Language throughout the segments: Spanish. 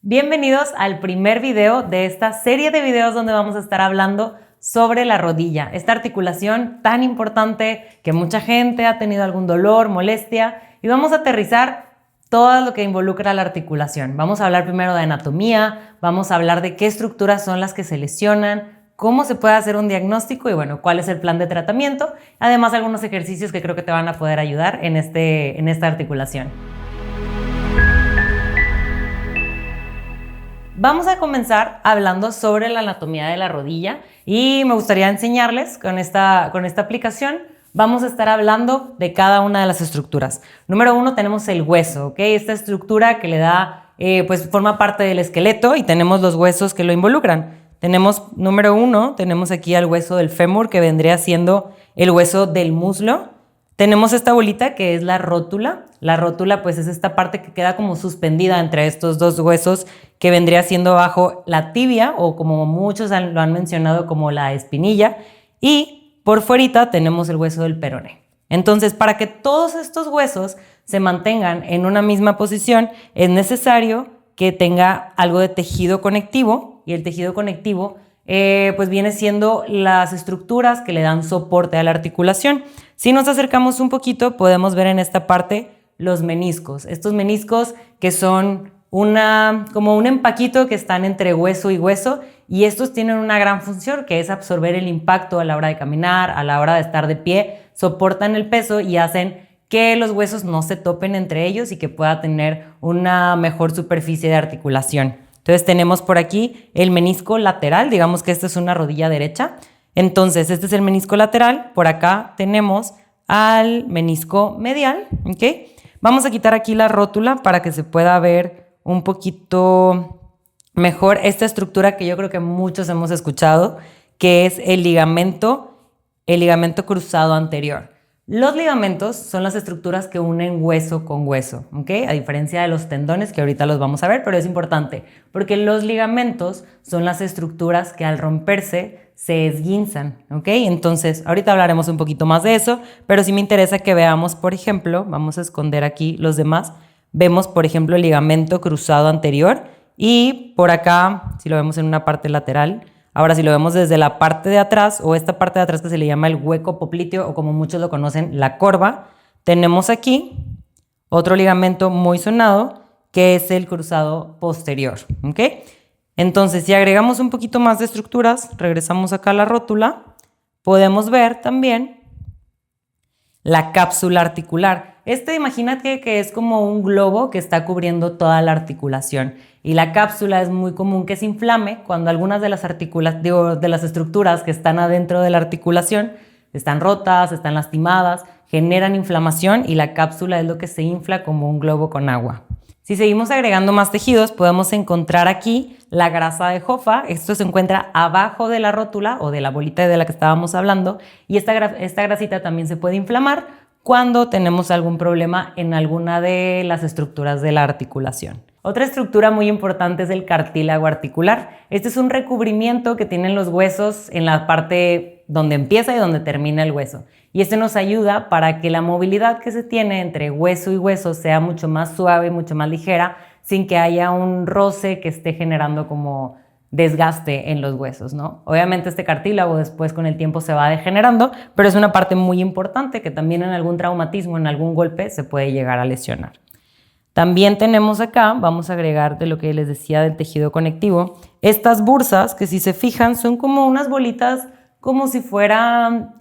Bienvenidos al primer video de esta serie de videos donde vamos a estar hablando sobre la rodilla, esta articulación tan importante que mucha gente ha tenido algún dolor, molestia, y vamos a aterrizar todo lo que involucra la articulación. Vamos a hablar primero de anatomía, vamos a hablar de qué estructuras son las que se lesionan, cómo se puede hacer un diagnóstico y bueno, cuál es el plan de tratamiento. Además, algunos ejercicios que creo que te van a poder ayudar en esta articulación. Vamos a comenzar hablando sobre la anatomía de la rodilla y me gustaría enseñarles con esta aplicación. Vamos a estar hablando de cada una de las estructuras. Número 1 tenemos el hueso, ¿ok? Esta estructura que le da, pues forma parte del esqueleto y tenemos los huesos que lo involucran. Tenemos, número 1, tenemos aquí al hueso del fémur que vendría siendo el hueso del muslo. Tenemos esta bolita que es la rótula. La rótula pues es esta parte que queda como suspendida entre estos dos huesos que vendría siendo bajo la tibia o como muchos lo han mencionado como la espinilla. Y por fuerita tenemos el hueso del peroné. Entonces, para que todos estos huesos se mantengan en una misma posición, es necesario que tenga algo de tejido conectivo, y el tejido conectivo pues viene siendo las estructuras que le dan soporte a la articulación. Si nos acercamos un poquito, podemos ver en esta parte los meniscos. Estos meniscos que son como un empaquito que están entre hueso y hueso, y estos tienen una gran función que es absorber el impacto a la hora de caminar, a la hora de estar de pie, soportan el peso y hacen que los huesos no se topen entre ellos y que pueda tener una mejor superficie de articulación. Entonces tenemos por aquí el menisco lateral, digamos que esta es una rodilla derecha. Entonces este es el menisco lateral, por acá tenemos al menisco medial, ¿ok? Vamos a quitar aquí la rótula para que se pueda ver un poquito mejor esta estructura que yo creo que muchos hemos escuchado, que es el ligamento cruzado anterior. Los ligamentos son las estructuras que unen hueso con hueso, ¿ok? A diferencia de los tendones, que ahorita los vamos a ver, pero es importante, porque los ligamentos son las estructuras que al romperse se esguinzan, ¿ok? Entonces, ahorita hablaremos un poquito más de eso, pero sí me interesa que veamos, por ejemplo, vamos a esconder aquí los demás, vemos, por ejemplo, el ligamento cruzado anterior y por acá, si lo vemos en una parte lateral. Ahora, si lo vemos desde la parte de atrás, o esta parte de atrás que se le llama el hueco popliteo, o como muchos lo conocen, la corva, tenemos aquí otro ligamento muy sonado, que es el cruzado posterior, ¿ok? Entonces, si agregamos un poquito más de estructuras, regresamos acá a la rótula, podemos ver también la cápsula articular. Imagínate que es como un globo que está cubriendo toda la articulación. Y la cápsula es muy común que se inflame cuando algunas de las estructuras que están adentro de la articulación están rotas, están lastimadas, generan inflamación y la cápsula es lo que se infla como un globo con agua. Si seguimos agregando más tejidos, podemos encontrar aquí la grasa de Hoffa. Esto se encuentra abajo de la rótula o de la bolita de la que estábamos hablando, y esta grasita también se puede inflamar cuando tenemos algún problema en alguna de las estructuras de la articulación. Otra estructura muy importante es el cartílago articular. Este es un recubrimiento que tienen los huesos en la parte donde empieza y donde termina el hueso. Y este nos ayuda para que la movilidad que se tiene entre hueso y hueso sea mucho más suave, mucho más ligera, sin que haya un roce que esté generando como desgaste en los huesos, ¿no? Obviamente este cartílago después con el tiempo se va degenerando, pero es una parte muy importante que también en algún traumatismo, en algún golpe, se puede llegar a lesionar. También tenemos acá, vamos a agregar de lo que les decía del tejido conectivo, estas bursas que si se fijan son como unas bolitas como si fuera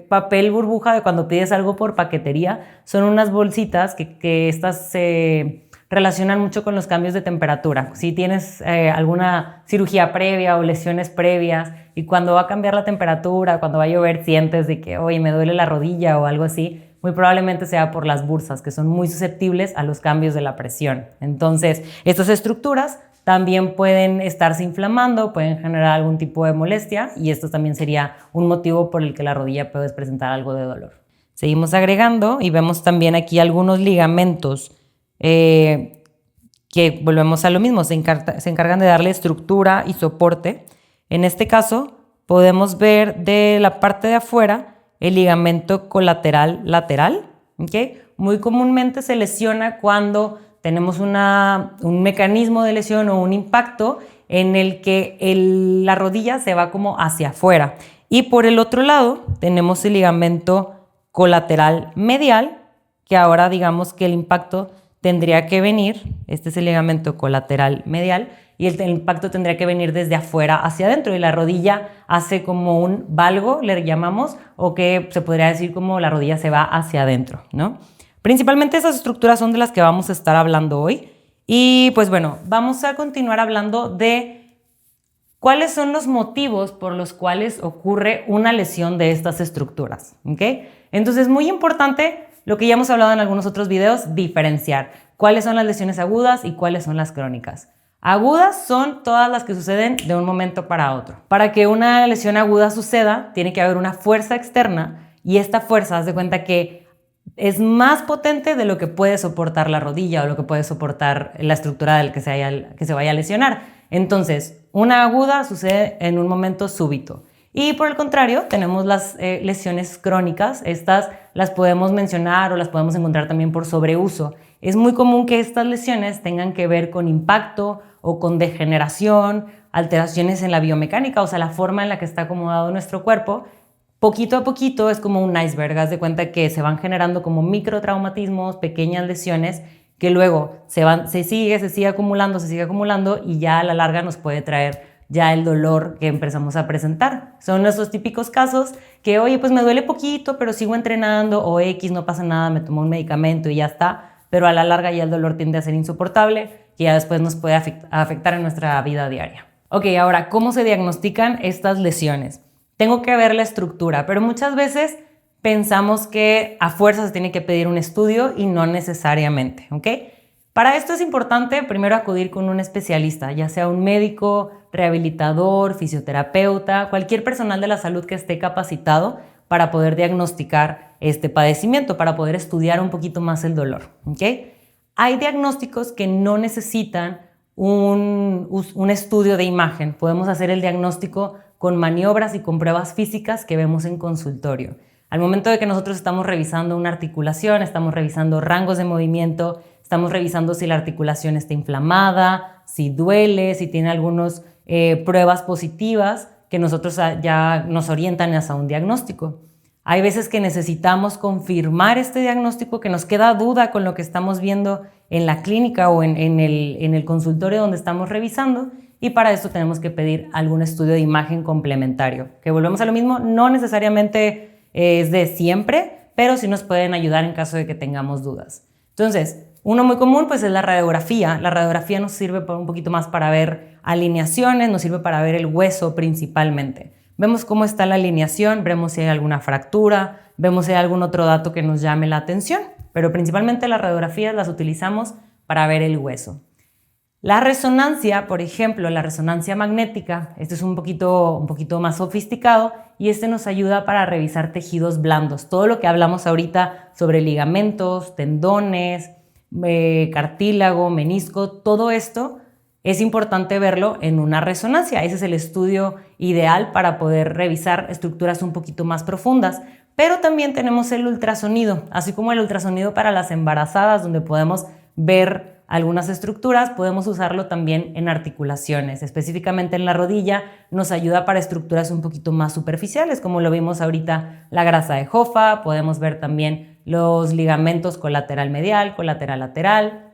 papel burbuja de cuando pides algo por paquetería. Son unas bolsitas que estas se relacionan mucho con los cambios de temperatura. Si tienes alguna cirugía previa o lesiones previas y cuando va a cambiar la temperatura, cuando va a llover, sientes de que, oye, me duele la rodilla o algo así, muy probablemente sea por las bursas, que son muy susceptibles a los cambios de la presión. Entonces, estas estructuras también pueden estarse inflamando, pueden generar algún tipo de molestia, y esto también sería un motivo por el que la rodilla puede presentar algo de dolor. Seguimos agregando y vemos también aquí algunos ligamentos que volvemos a lo mismo, se encargan de darle estructura y soporte. En este caso, podemos ver de la parte de afuera el ligamento colateral lateral, ¿okay? Muy comúnmente se lesiona cuando tenemos un mecanismo de lesión o un impacto en el que la rodilla se va como hacia afuera. Y por el otro lado tenemos el ligamento colateral medial, que ahora digamos que el impacto tendría que venir, este es el ligamento colateral medial, y el impacto tendría que venir desde afuera hacia adentro, y la rodilla hace como un valgo, le llamamos, o que se podría decir como la rodilla se va hacia adentro, ¿no? Principalmente esas estructuras son de las que vamos a estar hablando hoy. Y pues bueno, vamos a continuar hablando de cuáles son los motivos por los cuales ocurre una lesión de estas estructuras, ¿ok? Entonces es muy importante, lo que ya hemos hablado en algunos otros videos, diferenciar cuáles son las lesiones agudas y cuáles son las crónicas. Agudas son todas las que suceden de un momento para otro. Para que una lesión aguda suceda, tiene que haber una fuerza externa, y esta fuerza, haz de cuenta que es más potente de lo que puede soportar la rodilla o lo que puede soportar la estructura del que se vaya a lesionar. Entonces, una aguda sucede en un momento súbito. Y por el contrario, tenemos las lesiones crónicas. Estas las podemos mencionar o las podemos encontrar también por sobreuso. Es muy común que estas lesiones tengan que ver con impacto o con degeneración, alteraciones en la biomecánica, o sea, la forma en la que está acomodado nuestro cuerpo. Poquito a poquito es como un iceberg, haz de cuenta que se van generando como microtraumatismos, pequeñas lesiones que luego se sigue acumulando y ya a la larga nos puede traer ya el dolor que empezamos a presentar. Son esos típicos casos que, oye, pues me duele poquito, pero sigo entrenando, o X, no pasa nada, me tomo un medicamento y ya está, pero a la larga ya el dolor tiende a ser insoportable, que ya después nos puede afectar en nuestra vida diaria. Ok, ahora, ¿cómo se diagnostican estas lesiones? Tengo que ver la estructura, pero muchas veces pensamos que a fuerza se tiene que pedir un estudio y no necesariamente, ¿ok? Para esto es importante primero acudir con un especialista, ya sea un médico, rehabilitador, fisioterapeuta, cualquier personal de la salud que esté capacitado para poder diagnosticar este padecimiento, para poder estudiar un poquito más el dolor, ¿ok? Hay diagnósticos que no necesitan un estudio de imagen. Podemos hacer el diagnóstico con maniobras y con pruebas físicas que vemos en consultorio. Al momento de que nosotros estamos revisando una articulación, estamos revisando rangos de movimiento, estamos revisando si la articulación está inflamada, si duele, si tiene algunas pruebas positivas que nosotros ya nos orientan hacia un diagnóstico. Hay veces que necesitamos confirmar este diagnóstico, que nos queda duda con lo que estamos viendo en la clínica o en el consultorio donde estamos revisando, y para esto tenemos que pedir algún estudio de imagen complementario, que volvemos a lo mismo, no necesariamente es de siempre, pero sí nos pueden ayudar en caso de que tengamos dudas. Entonces, uno muy común pues es la radiografía. La radiografía nos sirve un poquito más para ver alineaciones, nos sirve para ver el hueso principalmente. Vemos cómo está la alineación, vemos si hay alguna fractura, vemos si hay algún otro dato que nos llame la atención, pero principalmente las radiografías las utilizamos para ver el hueso. La resonancia, por ejemplo, la resonancia magnética, este es un poquito más sofisticado, y este nos ayuda para revisar tejidos blandos. Todo lo que hablamos ahorita sobre ligamentos, tendones, cartílago, menisco, todo esto es importante verlo en una resonancia. Ese es el estudio ideal para poder revisar estructuras un poquito más profundas. Pero también tenemos el ultrasonido, así como el ultrasonido para las embarazadas, donde podemos ver algunas estructuras, podemos usarlo también en articulaciones, específicamente en la rodilla. Nos ayuda para estructuras un poquito más superficiales, como lo vimos ahorita, la grasa de Hoffa. Podemos ver también los ligamentos colateral medial, colateral lateral.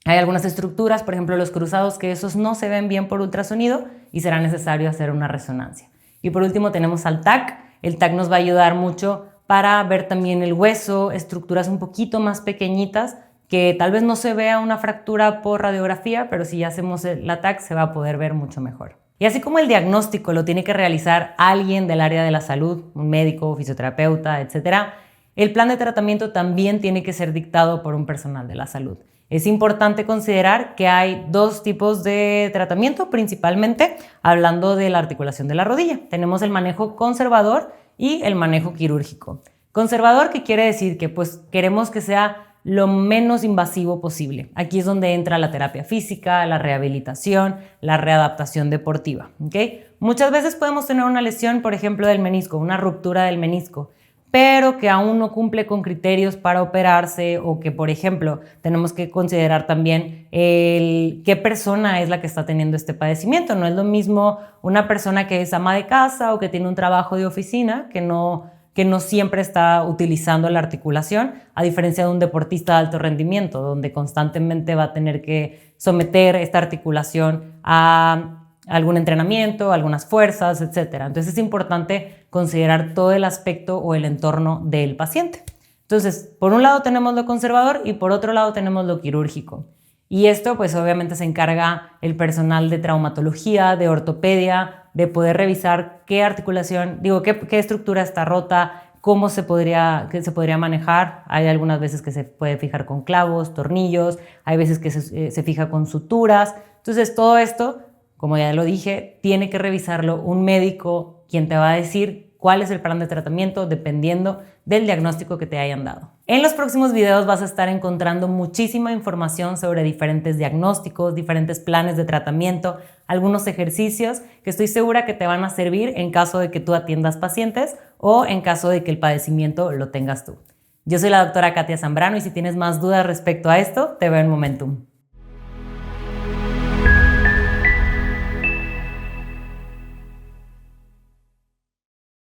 Hay algunas estructuras, por ejemplo los cruzados, que esos no se ven bien por ultrasonido y será necesario hacer una resonancia. Y por último tenemos al TAC. El TAC nos va a ayudar mucho para ver también el hueso, estructuras un poquito más pequeñitas, que tal vez no se vea una fractura por radiografía, pero si hacemos la TAC se va a poder ver mucho mejor. Y así como el diagnóstico lo tiene que realizar alguien del área de la salud, un médico, fisioterapeuta, etc., el plan de tratamiento también tiene que ser dictado por un personal de la salud. Es importante considerar que hay dos tipos de tratamiento, principalmente hablando de la articulación de la rodilla. Tenemos el manejo conservador y el manejo quirúrgico. Conservador, ¿qué quiere decir? Que pues queremos que sea lo menos invasivo posible. Aquí es donde entra la terapia física, la rehabilitación, la readaptación deportiva, ¿ok? Muchas veces podemos tener una lesión, por ejemplo, del menisco, una ruptura del menisco, pero que aún no cumple con criterios para operarse, o que, por ejemplo, tenemos que considerar también qué persona es la que está teniendo este padecimiento. No es lo mismo una persona que es ama de casa o que tiene un trabajo de oficina, que no siempre está utilizando la articulación, a diferencia de un deportista de alto rendimiento, donde constantemente va a tener que someter esta articulación a algún entrenamiento, algunas fuerzas, etc. Entonces es importante considerar todo el aspecto o el entorno del paciente. Entonces, por un lado tenemos lo conservador y por otro lado tenemos lo quirúrgico. Y esto pues obviamente se encarga el personal de traumatología, de ortopedia, de poder revisar qué articulación, qué estructura está rota, cómo se podría manejar. Hay algunas veces que se puede fijar con clavos, tornillos, hay veces que se fija con suturas. Entonces todo esto, como ya lo dije, tiene que revisarlo un médico, quien te va a decir cuál es el plan de tratamiento dependiendo del diagnóstico que te hayan dado. En los próximos videos vas a estar encontrando muchísima información sobre diferentes diagnósticos, diferentes planes de tratamiento, algunos ejercicios que estoy segura que te van a servir en caso de que tú atiendas pacientes o en caso de que el padecimiento lo tengas tú. Yo soy la doctora Katia Zambrano y si tienes más dudas respecto a esto, te veo en Momentum.